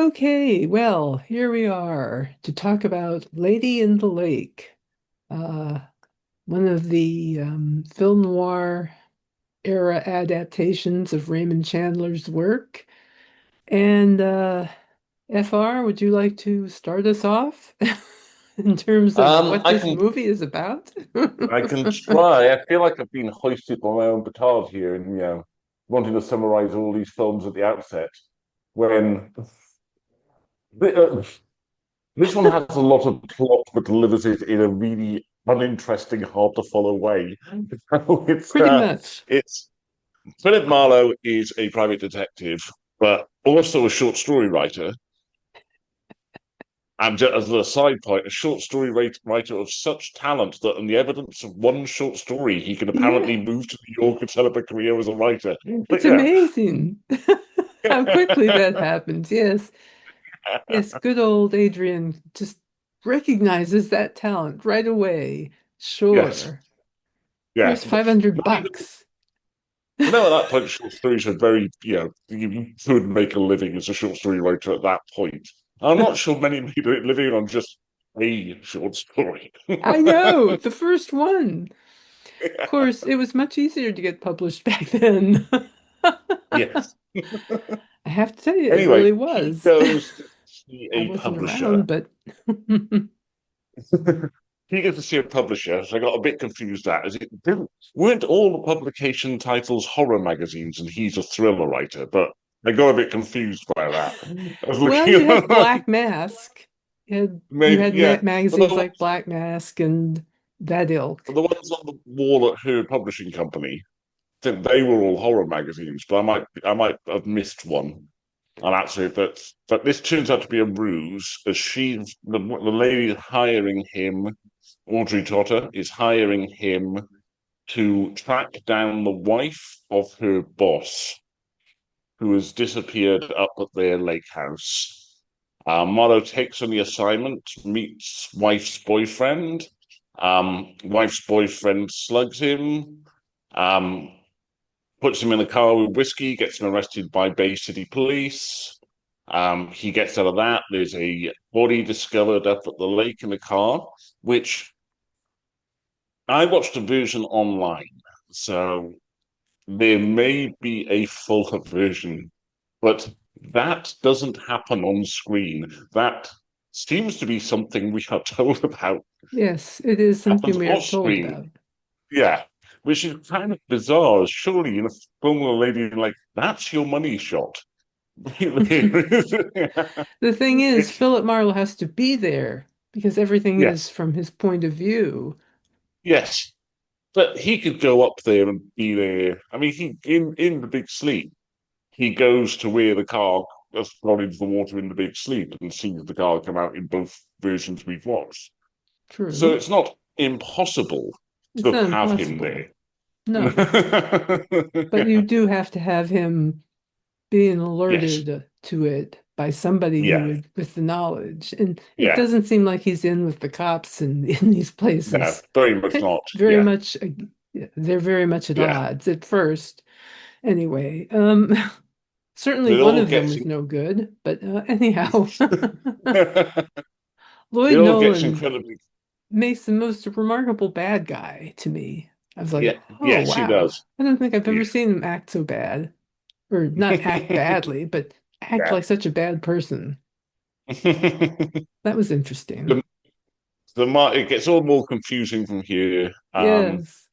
Okay, well, here we are to talk about Lady in the Lake, uh, one of the film noir era adaptations of Raymond Chandler's work. And FR, would you like to start us off in terms of Um, what I this can movie is about? I can try. I feel like I've been hoisted on my own petard here, and wanting to summarize all these films at the outset. When uh, this one has a lot of plot, but delivers it in a really uninteresting, hard to follow way. it's Pretty uh, much. it's Philip Marlowe is a private detective, but also a short story writer. And just as a side point, a short story writer of such talent that on the evidence of one short story, he can apparently Yeah, move to New York and set up a career as a writer. But it's yeah. amazing how quickly that happens. Yes. Yes, good old Adrian just recognizes that talent right away. Yes. Sure. Yeah. Here's 500 Not even, bucks. at that point, short stories are very, you could make a living as a short story writer at that point. I'm not sure many made a living on just a short story. I know, the first one. Of course, it was much easier to get published back then. Yes. I have to tell you, it Anyway, really he was. goes to see I a wasn't publisher. around, but He goes to see a publisher, so I got a bit confused. That as it didn't weren't all the publication titles horror magazines, and he's a thriller writer. But I got a bit confused by that. I was well, looking you had at Black Mask. You maybe had yeah, but magazines like Black Mask and that ilk. the ones on the wall at her publishing company, I think they were all horror magazines. But I might have missed one. And actually, but this turns out to be a ruse, as the lady hiring him, Audrey Totter, is hiring him to track down the wife of her boss, who has disappeared up at their lake house. Morrow takes on the assignment, meets wife's boyfriend. Wife's boyfriend slugs him, um, puts him in a car with whiskey, gets him arrested by Bay City police. He gets out of that. There's a body discovered up at the lake in the car, which I watched a version online. So there may be a fuller version, but that doesn't happen on screen. That seems to be something we are told about. Yes, it is something Happens we are off told screen, about. yeah, which is kind of bizarre. Surely in a film with a lady like that's your money shot. The thing is, It's Philip Marlowe has to be there because everything is yes, from his point of view. yes, but he could go up there and be there. I mean, he in the big sleep. He goes to where the car has gone into the water in the big sleep and sees the car come out in both versions we've watched. So True. it's not impossible It's to not have him impossible. there. No. But you do have to have him being Yes. alerted to it by somebody who Yeah. would with the knowledge. And it Yeah. doesn't seem like he's in with the cops and in these No, places. very much not. Very Yeah. much they're very much at Yeah. odds at first. Anyway, certainly It one all of them gets was no good, but anyhow, it Lloyd all gets Nolan incredibly makes the most remarkable bad guy to me. I was like, yeah. oh Yes, he wow. does. I don't think I've ever Yeah. seen him act so bad. Or not act badly, but act Yeah. like such a bad person. That was interesting. the it gets all more confusing from here. Yes.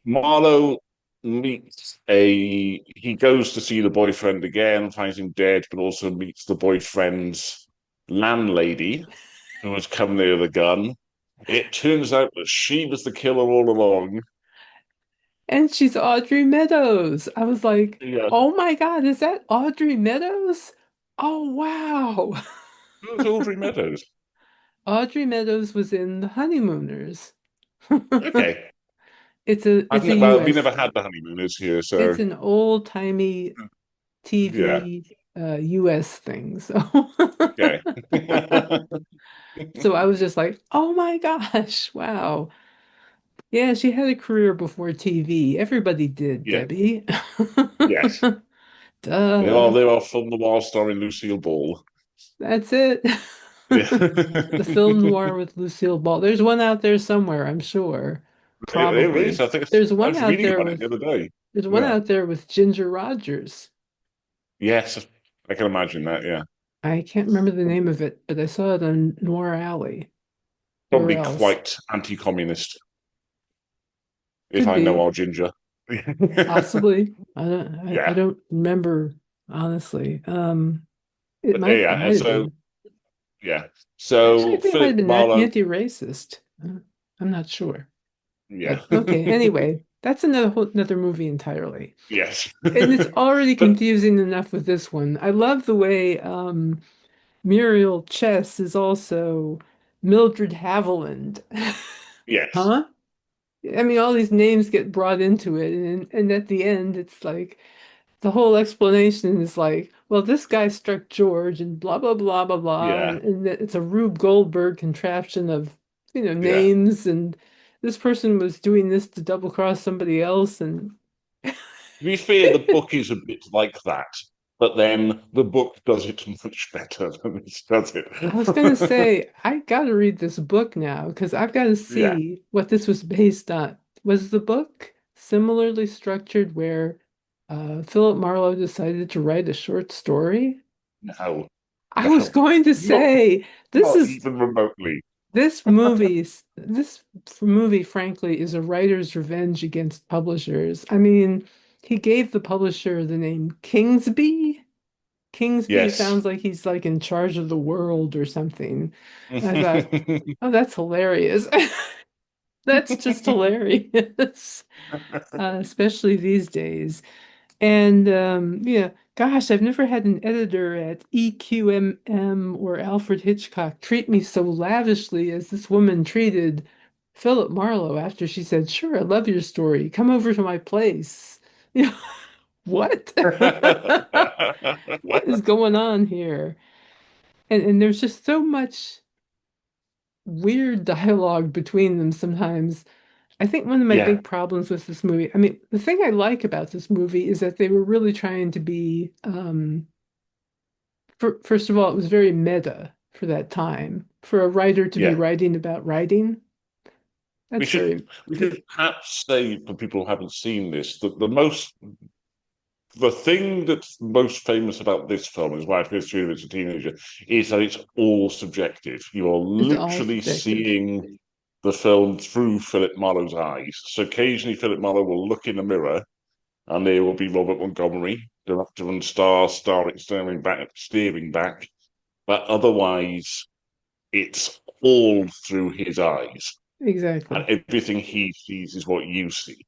Marlowe meets he goes to see the boyfriend again, finds him dead, but also meets the boyfriend's landlady who has come near the gun. It turns out that she was the killer all along. And she's Audrey Meadows. I was like, Yeah, oh my God, is that Audrey Meadows? Oh wow. who's Audrey Meadows? Audrey Meadows was in The Honeymooners. Okay, It's a well, we US never had thing. the honeymooners here, so It's an old-timey yeah, TV US thing. So okay. so I was just like, oh my gosh, wow. Yeah, she had a career before TV. Everybody did, Yeah, Debbie. yes. Duh. They are from the Wild starring Lucille Ball. That's it. The film noir with Lucille Ball. There's one out there somewhere, I'm sure. There is. Probably. I was reading about it the other day. There's one Yeah. out there with Ginger Rogers. Yes, I can imagine that. Yeah. I can't remember the name of it, but I saw it on Noir Alley or Probably else. quite anti-communist, if Could I know be, our Ginger. possibly. I Yeah. don't remember honestly. It But might yeah, might and have so been. yeah. Actually, I So think it might have Philip been Marlowe, anti-racist. I'm not sure. yeah. But okay, anyway, that's another movie entirely. Yes. And it's already But confusing enough with this one. I love the way Muriel Chess is also Mildred Haviland. yes. Huh? I mean, all these names get brought into it, and at the end, it's like the whole explanation is like, well, this guy struck George, and blah blah blah blah blah, Yeah. and it's a Rube Goldberg contraption of, Yeah. names, and this person was doing this to double cross somebody else, and To be fair, the book is a bit like that, but then the book does it much better than this does it. I was gonna say I gotta read this book now because I've got to Yeah. see what this was based on. Was the book similarly structured where Philip Marlowe decided to write a short story? No. I was No. going to Not say this not is even remotely. this movie, frankly, is a writer's revenge against publishers. I mean, he gave the publisher the name Kingsby. Kingsby Yes. sounds like he's like in charge of the world or something. And I thought, oh, that's hilarious. That's just hilarious, especially these days. And yeah, gosh, I've never had an editor at EQMM or Alfred Hitchcock treat me so lavishly as this woman treated Philip Marlowe after she said, "Sure, I love your story. Come over to my place." You know, what? What is going on here? And there's just so much weird dialogue between them sometimes. I think one of my Yeah. big problems with this movie, I mean, the thing I like about this movie is that they were really trying to be, first of all, it was very meta for that time. For a writer to be Yeah. writing about writing, We that's should very, we should perhaps say for people who haven't seen this that the thing that's most famous about this film is why it feels true as a teenager is that it's all subjective. You are it's all literally subjective. seeing the film through Philip Marlowe's eyes. So occasionally Philip Marlowe will look in a mirror and there will be Robert Montgomery, director and star staring back. But otherwise it's all through his eyes. And Exactly. everything he sees is what you see.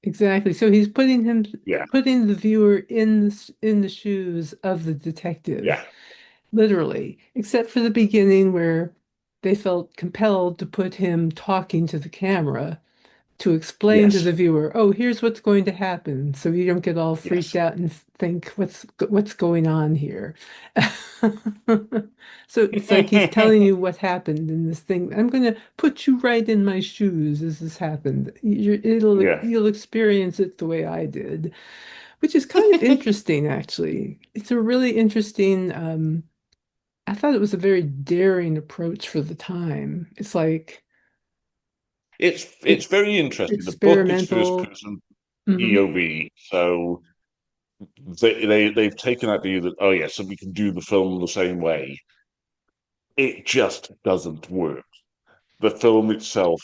Exactly. So he's Yeah, putting the viewer in the shoes of the detective, yeah, literally, except for the beginning where they felt compelled to put him talking to the camera to explain to yes, the viewer, oh, here's what's going to happen, so you don't get all freaked yes. out and think what's going on here. So it's like he's telling you what happened in this thing. I'm going to put you right in my shoes as this happened. Yeah. You'll experience it the way I did, which is kind of interesting, actually. It's a really interesting. I thought it was a very daring approach for the time. It's like It's it very interesting. The book is first experimental. person Hmm. POV, so they've taken that view that oh yeah, so we can do the film the same way. It just doesn't work. The film itself,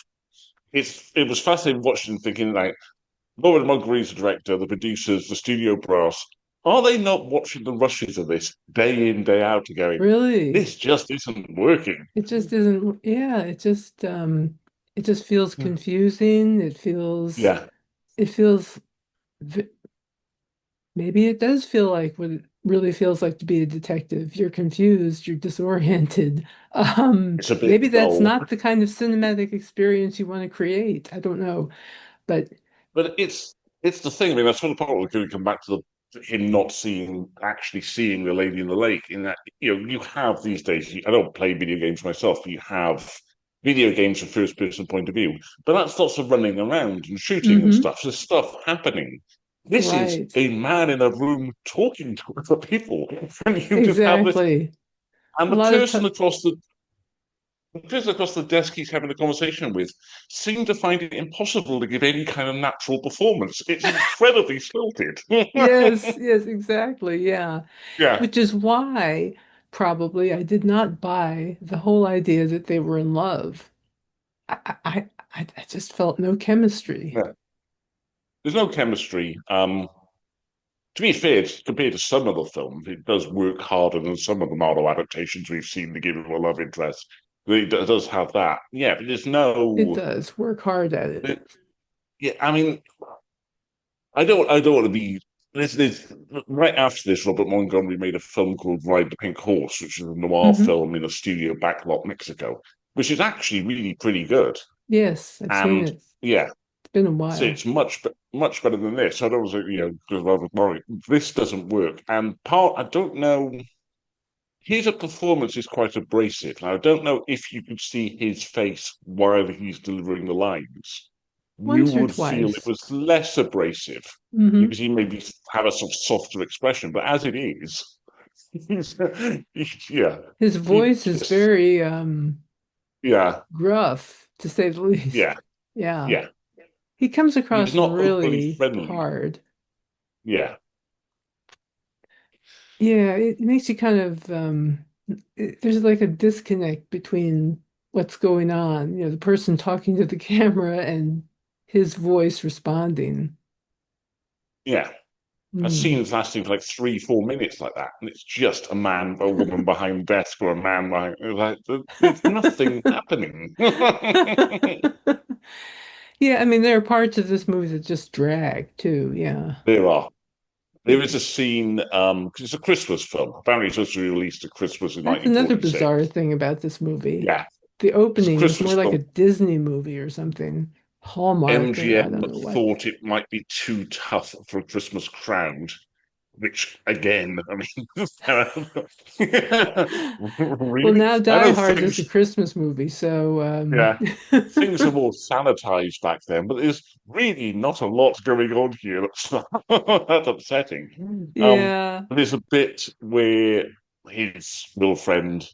it was fascinating watching and thinking like Robert Montgomery's the director, the producers, the studio brass. Are they not watching the rushes of this day in, day out and going, Really, this just isn't working? it just isn't, yeah, it just feels confusing. Yeah, It feels, v- maybe it does feel like what it really feels like to be a detective. You're confused, you're disoriented. it's a Maybe bit that's dull. not the kind of cinematic experience you want to create. I don't know, but But it's the thing. I mean, that's sort of part of going to come back to him not actually seeing the lady in the lake. In that, you have these days. I don't play video games myself, but you have video games from first person point of view. But that's lots of running around and shooting and hmm stuff. There's stuff happening. This is right, a man in a room talking to other people, and you just have this exactly. And A lot of time. the person across the desk he's having a conversation with seemed to find it impossible to give any kind of natural performance. It's incredibly stilted. Yes, yes, exactly. Yeah. Yeah, Which is why probably I did not buy the whole idea that they were in love. I just felt no chemistry. yeah. There's no chemistry. To be fair, compared to some of the films, it does work harder than some of the Marvel adaptations we've seen to give him a love interest. It does have that. Yeah, but there's It no. does work hard at it. Yeah, I mean, I don't want to be. There's right after this, Robert Montgomery made a film called Ride the Pink Horse, which is a noir Hmm. film in a studio backlot Mexico, which is actually really pretty good. Yes, I've seen And it. yeah, It's been a so while. it's much better than this. I don't say, because Robert Montgomery, this doesn't work. And I don't know. His performance is quite abrasive. Now, I don't know if you could see his face while he's delivering the lines. You Once or would feel it twice. was less abrasive Hmm. because he maybe have a sort of softer expression. But as it is, he's, yeah, His he voice is just, very yeah, gruff, to say the yeah, least. Yeah. yeah. He comes He's across not overly really friendly. hard. Yeah, Yeah, it makes you kind of there's like a disconnect between what's going on, the person talking to the camera and his voice responding. yeah. A Mm. scene's lasting for like 3, 4 minutes like that, and it's just a man, a woman behind the desk, or a man behind. Like, there's nothing happening. Yeah, I mean there are parts of this movie that just drag too. Yeah. There are. There is a It's scene, 'cause it's a Christmas film. Apparently, it was released at Christmas in That's another 1946. bizarre thing about this movie. Yeah, The it's a opening is more Christmas like a film. Disney movie or something. Hallmark or I MGM don't know what. thought it might be too tough for a Christmas crowd, which again, I mean, Well, really, now I Die know Hard is a things. Christmas movie, so Yeah, things are more sanitized back then, but there's really not a lot going on here. That's upsetting. yeah. There's a bit where his real friend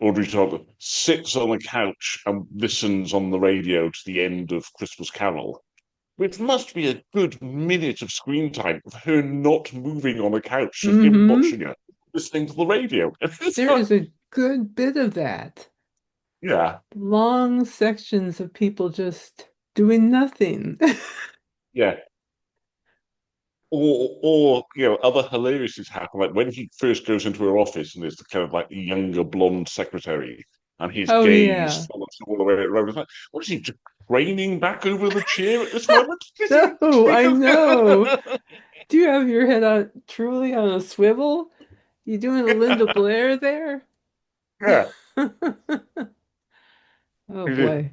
Audrey Todd sits on a couch and listens on the radio to the end of Christmas Carol, which must be a good minute of screen time of her not moving on a couch, just him Hmm. watching her, listening to the radio. It's There like, is a good bit of that. yeah, Long sections of people just doing nothing. yeah. Other hilarities happen. Like when he first goes into her office and there's the kind of like younger blonde secretary, and his Oh gaze yeah. follows all the way around. It's like, what is he just craning back over the chair at this moment? Is he? No, I know. Do you have your head on truly on a swivel? You doing a Linda Blair there? Yeah. Oh boy.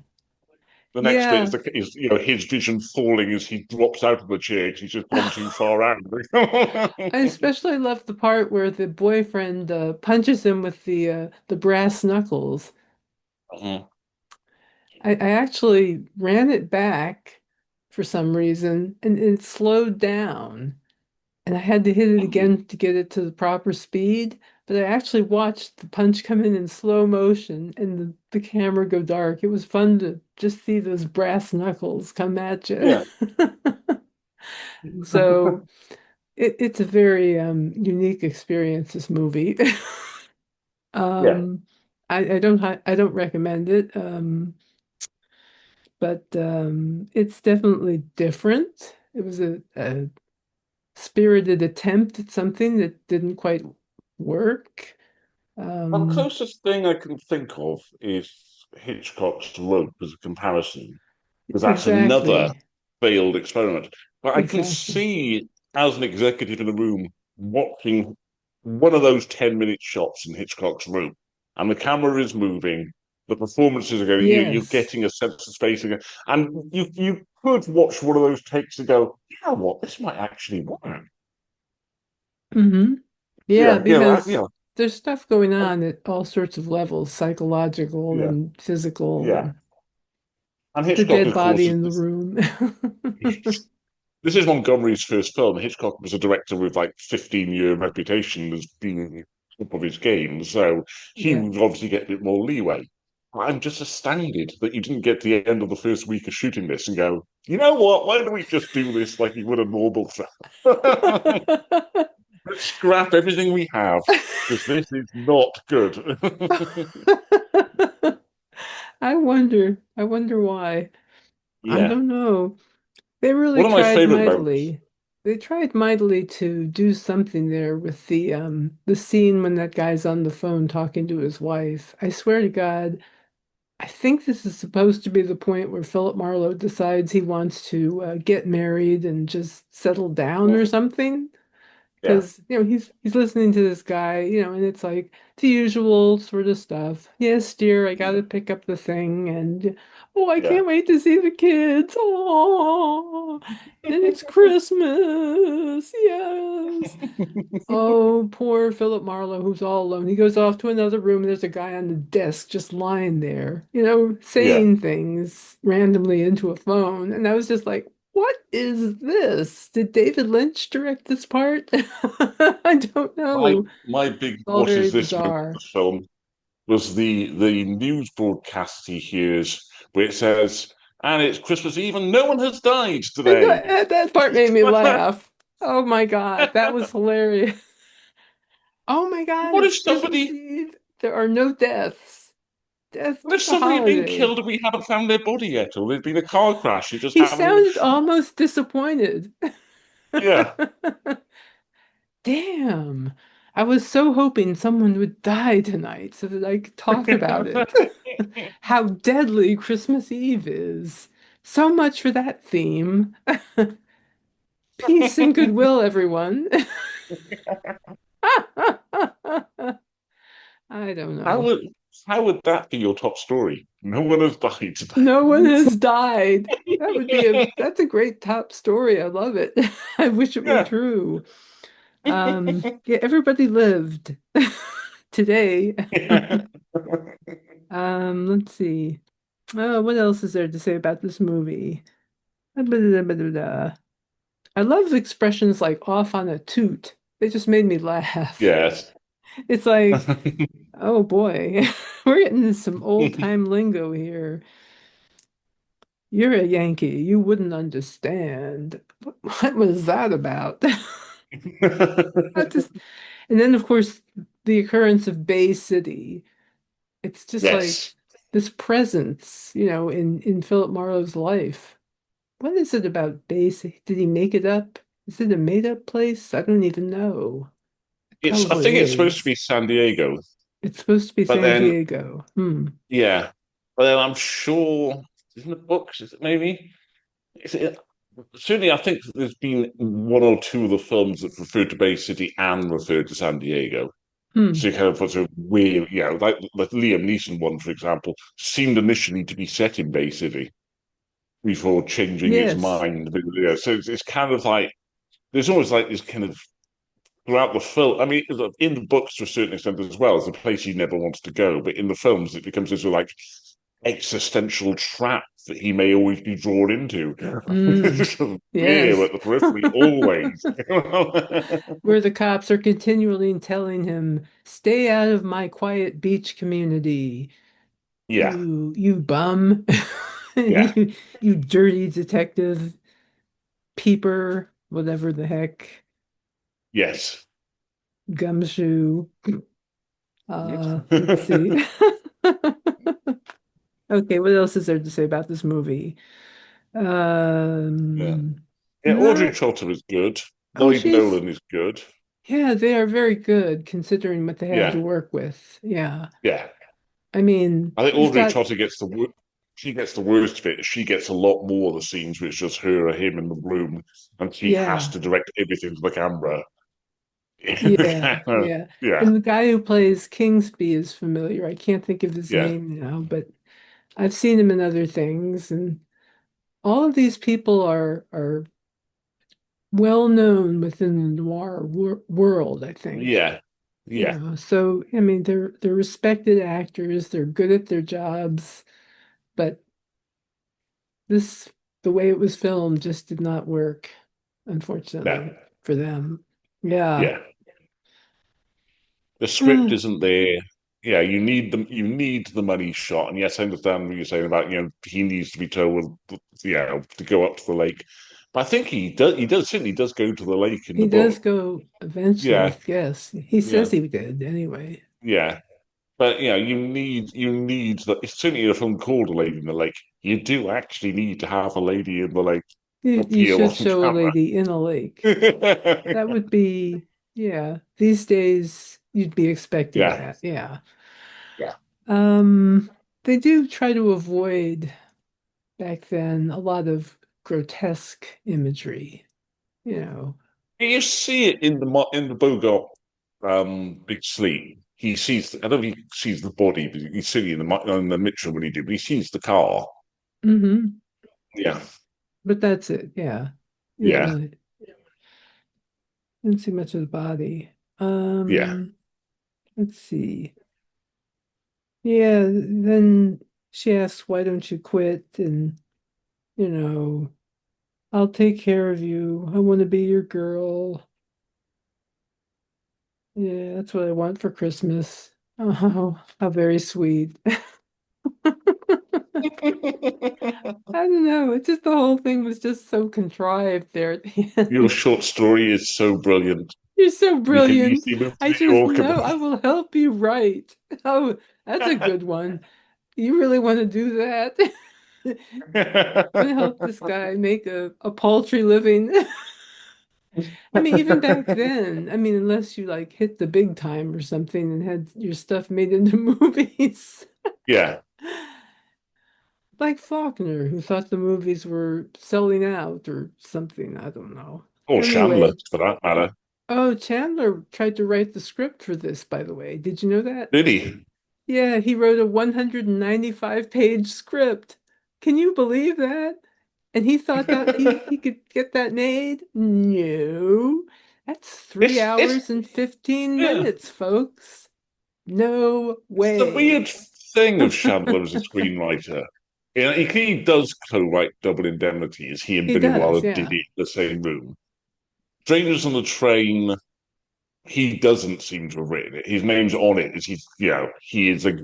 The next bit is Yeah. his vision falling as he drops out of the chair 'cause he's just gone too far out. I especially love the part where the boyfriend punches him with the brass knuckles. Mhm, I actually ran it back for some reason and it slowed down. And I had to hit it mhm. again to get it to the proper speed. But I actually watched the punch come in slow motion and the camera go dark. It was fun to just see those brass knuckles come at you. Yeah. So it's a very unique experience, this movie. Yeah. Um, I don't recommend it, but it's definitely different. It was a spirited attempt at something that didn't quite work. Well, the Um, closest thing I can think of is Hitchcock's Rope as a comparison, because that's another exactly, failed experiment. But I can exactly. see, as an executive in the room, watching one of those 10-minute shots in Hitchcock's Rope, and the camera is moving, the performances are going, you're Yes. getting a sense of space again, and you could watch one of those takes and go, you know what, this might actually work. Hmm. Yeah, Yeah, because there's stuff going on at all sorts of levels, psychological yeah, and physical, yeah. and And the Hitchcock, dead of course, body in the room. this is Montgomery's first film. Hitchcock was a director with like 15-year reputation as being top of his game, so he Yeah. would obviously get a bit more leeway. I'm just astounded that you didn't get to the end of the first week of shooting this and go, you know what? Why don't we just do this like you would a normal film? Let's scrap everything we have because this is not good. I wonder why. I Yeah. don't know. They really One of my tried favorite moments. mightily. They tried mightily to do something there with the scene when that guy's on the phone talking to his wife. I swear to God, I think this is supposed to be the point where Philip Marlowe decides he wants to get married and just settle down or something. Yeah. Because, he's listening to this guy, and it's like the usual sort of stuff. Yes, dear, I gotta pick up the thing, and oh, I Yeah. can't wait to see the kids. Oh, and it's Christmas. Yes. Oh, poor Philip Marlowe, who's all alone. He goes off to another room, and there's a guy on the desk just lying there, Yeah. saying things randomly into a phone. And I was just like, what is this? Did David Lynch direct this part? I don't My know. my big All what very is this moment of bizarre. the film was the news broadcast he hears where it says, and it's Christmas Eve and no one has died And today. that part made me laugh. Oh my God, that was hilarious. Oh my God, What if it's Christmas somebody Eve. There are no deaths. Death what if took a somebody had been holiday. killed and we haven't found their body yet, or there'd been a car crash, you just He haven't sounded almost disappointed. yeah. Damn. I was so hoping someone would die tonight so that I could talk about it. How deadly Christmas Eve is. So much for that theme. Peace and goodwill, everyone. I don't how know. would how would that be your top story? No one has died No one today. has died. That's a great top story. I love it. I wish it were Yeah. true. Yeah, everybody lived today. Let's see. What else is there to say about this movie? I love expressions like off on a toot. They just made me laugh. Yes. It's like, oh boy, we're getting into some old time lingo here. You're a Yankee. You wouldn't understand. What was that about? I just, and then of course the occurrence of Bay City. It's just like Yes. this presence, in Philip Marlowe's life. What is it about Bay City? Did he make it up? Is it a made-up place? I don't even know. It I probably think it's supposed to is. be San Diego, It's supposed to be but San then Diego. Hmm. yeah. But then I'm sure isn't the books, is it maybe? Is it certainly I think there's been one or two of the films that referred to Bay City and referred to San Diego. Hmm. So you kind of put a weird, like the Liam Neeson one, for example, seemed initially to be set in Bay City before changing its Yes. mind. But, yeah, so it's kind of like there's almost like this kind of throughout the film. I mean, in the books to a certain extent as well, it's a place he never wants to go. But in the films, it becomes this sort of like existential trap that he may always be drawn into. Hmm. Sort of there Yes. at the periphery, always. Where the cops are continually telling him, "Stay out of my quiet beach community. Yeah, You bum. yeah, You dirty detective peeper, whatever the heck, yes. gumshoe." Let's see. Okay, what else is there to say about this movie? Yeah. Um, Yeah, Audrey not, Trotter is good. oh, Lloyd Nolan is good. yeah, they are very good considering what they had to Yeah, work with. Yeah. yeah. I mean, I think he's Audrey got, Trotter gets she gets the worst bit. She gets a lot more of the scenes where it's just her or him in the room, and she has yeah, to direct everything to the camera. yeah, yeah. Yeah, And the guy who plays Kingsby is familiar. I can't think of his yeah, name now, but I've seen him in other things. And all of these people are well known within the noir world, I think. yeah, yeah, So I mean, they're respected actors. They're good at their jobs, but this the way it was filmed just did not work, no, unfortunately, for them. Yeah. yeah. The script isn't there. Yeah, you need the money shot. And yes, I understand what you're saying about, he needs to be told, to go up to the lake. But I think he does certainly does go to the lake in He the does book. go eventually, Yeah, yes. He yeah, says he did anyway. yeah. But you need that. It's certainly in a film called A Lady in the Lake. You do actually need to have a lady in the lake You appear should on show a camera. lady in a lake. That would be, yeah. These days, you'd be expecting Yeah, that. Yeah. yeah. Um, they do try to avoid back then a lot of grotesque imagery, you know. You see it in the Bogart Big Sleep. He sees. I don't know if he sees the body, but he's sitting in the Mitchell when he did. But he sees the car. Hmm. Yeah, But that's it. Yeah. You don't yeah, really didn't see much of the body. yeah. Let's see. Yeah, then she asks, why don't you quit? And, you know, I'll take care of you. I want to be your girl. Yeah, that's what I want for Christmas. Oh, how very sweet. I don't know. It just the whole thing was just so contrived there at the Your end. short story is so brilliant. You're so You can brilliant. easily move to I New just York and know I will help you write. Oh, that's a good one. You really want to do that? Want to help this guy make a paltry living? I mean, even back then, I mean, unless you like hit the big time or something and had your stuff made into movies. yeah. Like Faulkner, who thought the movies were selling out or something. I don't know. Or Chandler, Anyway, for that matter. oh, Chandler tried to write the script for this, by the way. Did you know that? Did he? Yeah, he wrote a 195-page script. Can you believe that? And he thought that he could get that made? No. That's three It's hours and 15 yeah. minutes, folks. No It's the weird way. thing of Chandler as a screenwriter. He does co-write Double Indemnity, as he and He Billy does, Wilder did yeah. it in the same room. Strangers on the Train, he doesn't seem to have written it. His name's on it. He is a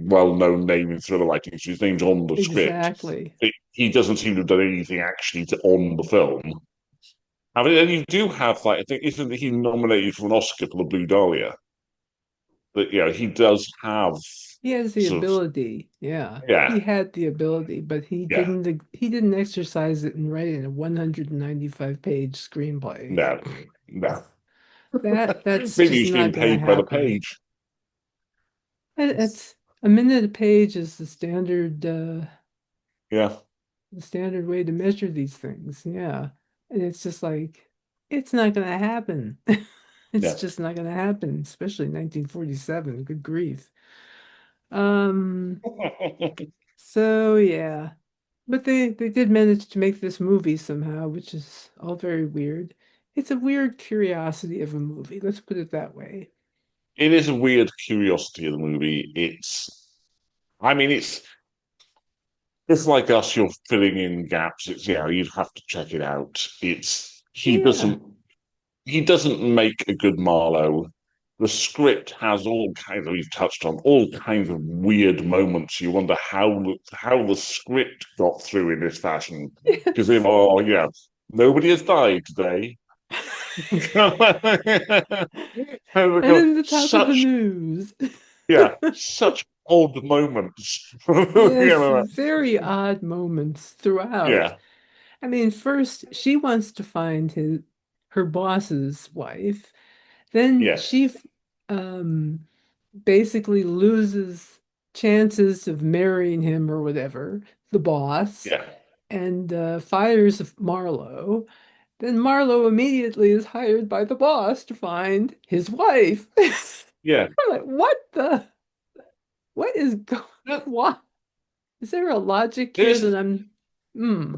well-known name in thriller writing. So his name's on the script. Exactly. He doesn't seem to have done anything actually on the film. I mean, and you do have like I think isn't he nominated for an Oscar for the Blue Dahlia? That he does have He has the sort of ability. Yeah. yeah, He had the ability, but yeah, he didn't exercise it in writing a 195-page screenplay. no, no. That's Maybe just he's not getting gonna paid by the happen. page. It's a minute a page is Yeah, the standard way to measure these things. Yeah. And it's just like it's not gonna happen. It's yeah. just not gonna happen, especially 1947. Good grief. Um, so yeah. But they did manage to make this movie somehow, which is all very weird. It's a weird curiosity of a movie, let's put it that way. It is a weird curiosity of the movie. I mean, it's like us. You're filling in gaps. You'd have to check it out. Yeah. He doesn't make a good Marlowe. The script has all kinds of, we've touched on all kinds of weird moments. You wonder how the script got through in this fashion. Because Yes. oh yeah, nobody has died today. And in the top of the Such news. such odd moments. Yes, very odd moments throughout. Yeah, I mean, first she wants to find her boss's wife. Then yes, she um basically loses chances of marrying him or whatever, the boss, yeah, and fires Marlowe. Then Marlowe immediately is hired by the boss to find his wife. yeah. I'm like, what is going, what? Is there a logic There here is that I'm, hmm,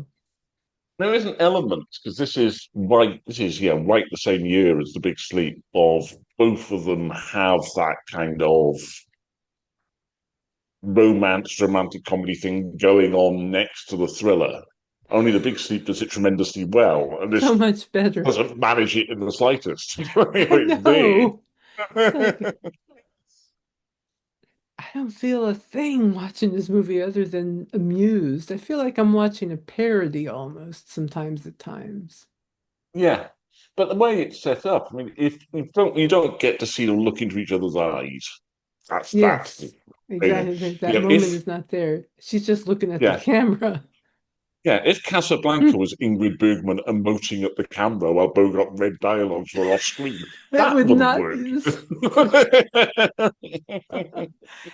there is an element because this is right the same year as the Big Sleep of both of them have that kind of romantic comedy thing going on next to the thriller. Only the big sleep does it tremendously well, and So this much better. doesn't manage it in the slightest. I It's there. know. It's like I don't feel a thing watching this movie other than amused. I feel like I'm watching a parody almost sometimes at times. Yeah, but the way it's set up, I mean, if you don't get to see them look into each other's eyes. That's the Yes, thing. exactly. That Yeah, moment if is not there. She's just looking at the yeah, camera. yeah, if Casablanca was Ingrid Bergman emoting at the camera while Bogart read dialogues were off screen, That that would would have not worked.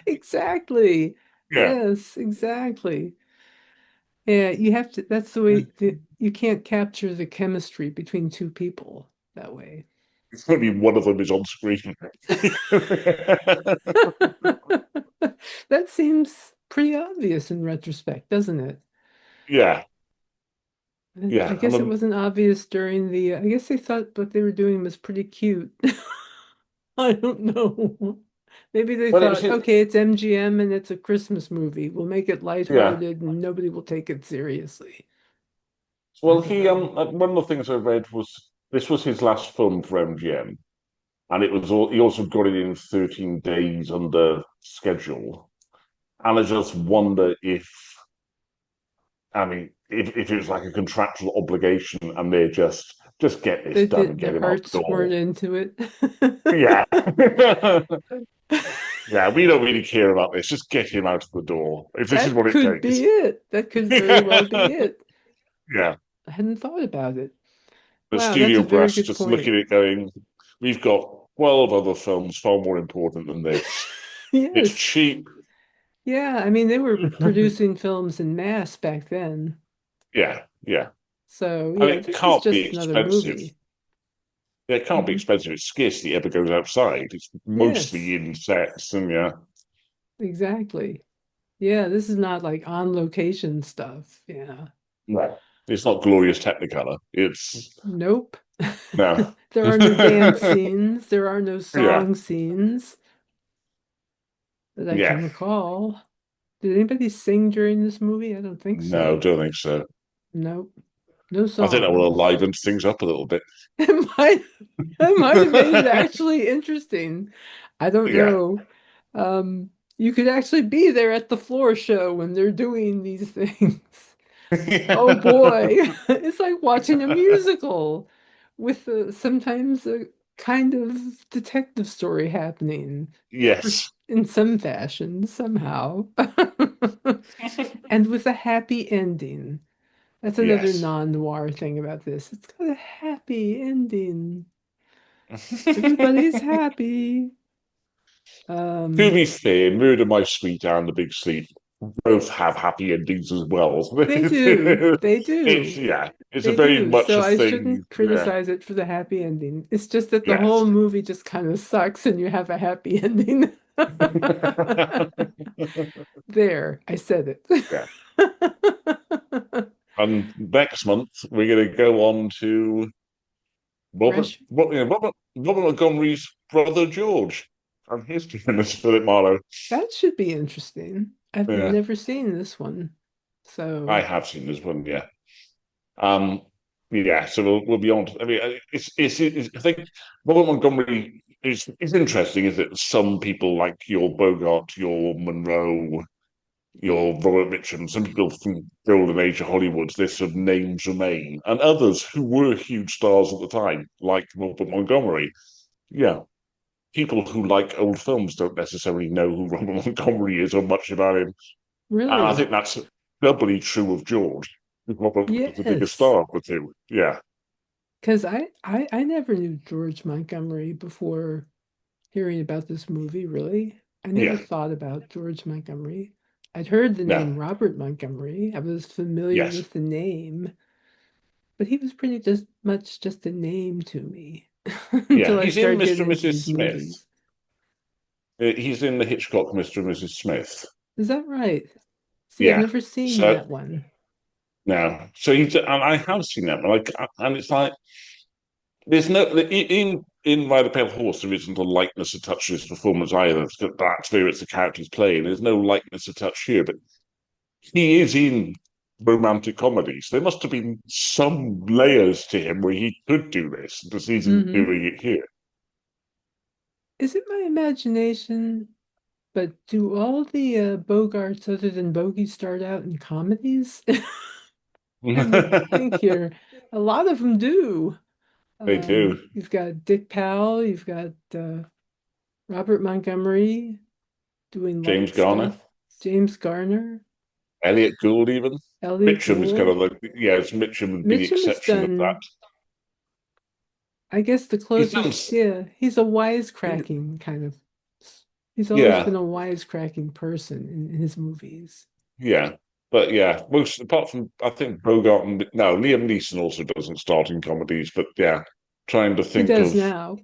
exactly. Yeah, Yes, exactly. Yeah, you have to, that's the way that you can't capture the chemistry between two people that way. it's only one of them is on screen. That seems pretty obvious in retrospect, doesn't it? Yeah, I yeah, guess it wasn't obvious during the, I guess they thought what they were doing was pretty cute. I don't know. Maybe they but it was thought, his, okay, it's MGM and it's a Christmas movie. We'll make it yeah. lighthearted and nobody will take it seriously. I Well, don't he know. one of the things I read was this was his last film for MGM, and it was all he also got it in 13 days under schedule. And I just wonder if I mean if it was like a contractual obligation and they just get this They done and did, the get him out the hearts weren't door. into it. Yeah. Yeah, we don't really care about this. Just get him out of the door. If this is That what it could takes. be it. That could very well be it. Yeah. I hadn't thought about it. The Wow, that's studio a very brass good just looking point. at it going, we've got 12 other films far more important than this. It's Yes. cheap. Yeah, I mean, they were producing films in mass back then. Yeah, yeah. So, And yeah, it this is can't be just another expensive. movie. Yeah, it can't be Hmm. expensive. It scarcely ever goes outside. It's Yes, mostly in sets and yeah. exactly. Yeah, this is not like on location stuff. Yeah. No. It's not glorious Technicolor. It's Nope. no. There are no dance scenes. There are no Yeah. song scenes that I can Yeah. recall. Did anybody sing during this movie? I don't think No, so. don't think so. Nope. No I think that will have songs. livened things up a little bit. It might it might have made it actually interesting. I don't Yeah. know. You could actually be there at the floor show when they're doing these things. Oh boy, it's like watching a musical with sometimes a kind of detective story happening Yes. in some fashion, somehow. And with a happy ending. That's another Yes. non-noir thing about this. It's got a happy ending. Everybody's happy. To Um, be fair, Murder My Sweet and The Big Sleep both have happy endings as well. they do. They It's do. yeah, it's a They very do. much So a I thing. shouldn't Yeah, criticize it for the happy ending. It's just that the yes. whole movie just kind of sucks and you have a happy ending. There, I said it. Yeah. And next month we're going to go on to Fresh. Robert Montgomery's brother George and his famous Philip Marlowe. That should be interesting. I've Yeah, never seen this one. I So, have seen this one. Yeah. Um, yeah, so we'll be on. I mean, it's I think Robert Montgomery is interesting. Is that some people like your Bogart, your Monroe, your Robert Mitchum, some people from golden age of Hollywood, their sort of names remain, and others who were huge stars at the time, like Robert Montgomery. Yeah, people who like old films don't necessarily know who Robert Montgomery is or much about him, and I really, think that's doubly true of George. Robert was the biggest yes. star of the two. Yeah. Because I never knew George Montgomery before hearing about this movie, really. I never Yeah, thought about George Montgomery. I'd heard the no, name Robert Montgomery. I was familiar yes, with the name, but he was pretty just much just a name to me yeah. until I He's in started Mr. getting and into Mrs. these Smith. movies. He's in the Hitchcock Mr. and Mrs. Smith. Is that right? See, I've Yeah. never seen So that one. no, so he's and I have seen that, but like, and it's like there's no in Ride the Pale Horse. There isn't a likeness to touch to his performance either. It's got that spirit the character's playing. There's no likeness to touch here, but he is in. romantic comedies. There must have been some layers to him where he could do this, because he's Hmm. doing it here. Is it my imagination? But do all the Bogarts other than Bogey start out in comedies? Had to think here. A lot of them do. They do. You've got Dick Powell, you've got Robert Montgomery doing James light Garner, stuff, James Garner, Elliot Gould, even. Elliot Mitchum is kind Gould. of like, yeah, it's Mitchum would be the Mitchum has exception of that. done, I guess, the He's done, closest, yeah, he's a wisecracking kind of, he's always yeah, been a wisecracking person in his movies. yeah. But yeah, most apart from I think Bogart and no, Liam Neeson also doesn't start in comedies, but yeah, trying to He think does of now.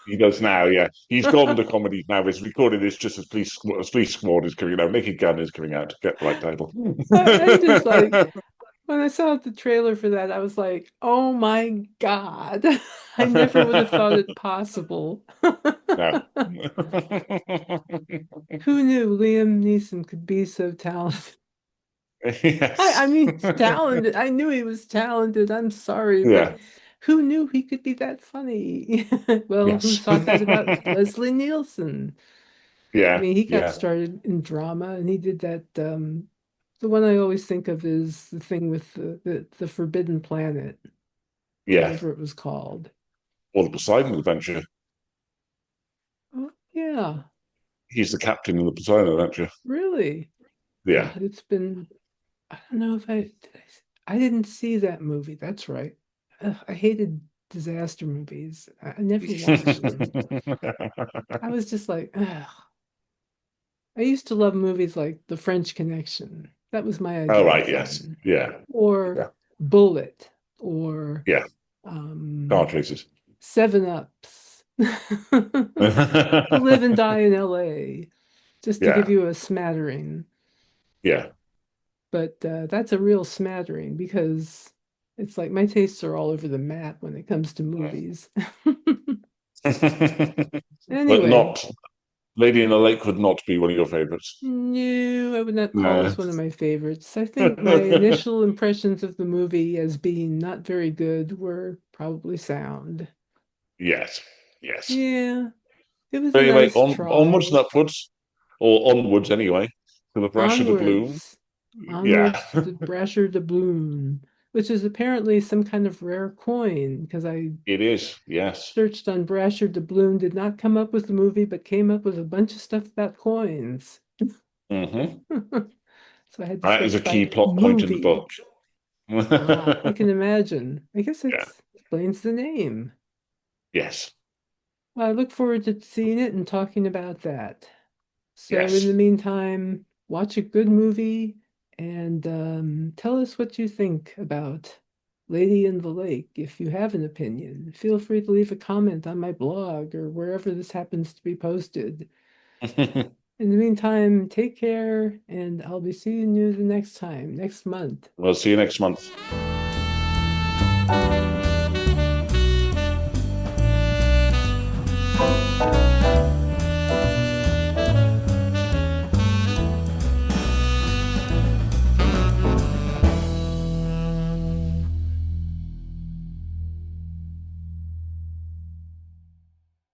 he does now, yeah. He's gone to comedies now. He's recorded this just as Police Squad is coming out. Naked Gun is coming out to get the right title. I'm just like, when I saw the trailer for that, I was like, oh my God. I never would have thought it possible. No. Who knew Liam Neeson could be so talented? I Yes. mean, talented. I knew he was talented. I'm sorry, but Yeah. who knew he could be that funny? Well, who Yes. thought that about Leslie Nielsen? I Yeah. mean, he got Yeah. started in drama and he did that. The one I always think of is the thing with the Forbidden Planet, Yeah. whatever it was called. Or the Poseidon Adventure. Oh, yeah, He's the captain in the Poseidon Adventure. really. Yeah. God, it's been, I don't know if I didn't see that movie. That's right. I hated disaster movies. I never watched them. I was just like, ugh. I used to love movies like The French Connection. That was my Oh, idea of right. Yes. fun. Yeah. Or Yeah. Bullet, or Yeah. Car um, chases. Seven Ups. To Live and Die in LA, just to give Yeah. you a smattering. Yeah. But that's a real smattering because it's like my tastes are all over the map when it comes to movies. But Anyway, not Lady in the Lake would not be one of your favorites. no, I would not call No. this one of my favorites. I think my initial impressions of the movie as being not very good were probably sound. Yes. Yes. Yeah, it was But a anyway, nice onwards and try. upwards, or onwards anyway, to the Brasher de Bloom. Onwards, Yeah. onwards to the Brasher doubloon, which is apparently some kind of rare coin because I It is. Yes. searched on Brasher doubloon, did not come up with the movie, but came up with a bunch of stuff about coins. Hmm. So I had to That is a search key by plot point in the movie. book. Ah, I can imagine. I guess it Yeah. explains the name. Yes. Well, I look forward to seeing it and talking about that. So in the Yes. meantime, watch a good movie and tell us what you think about Lady in the Lake. If you have an opinion, feel free to leave a comment on my blog or wherever this happens to be posted. In the meantime, take care, and I'll be seeing you the next time, next month. We'll see you next month.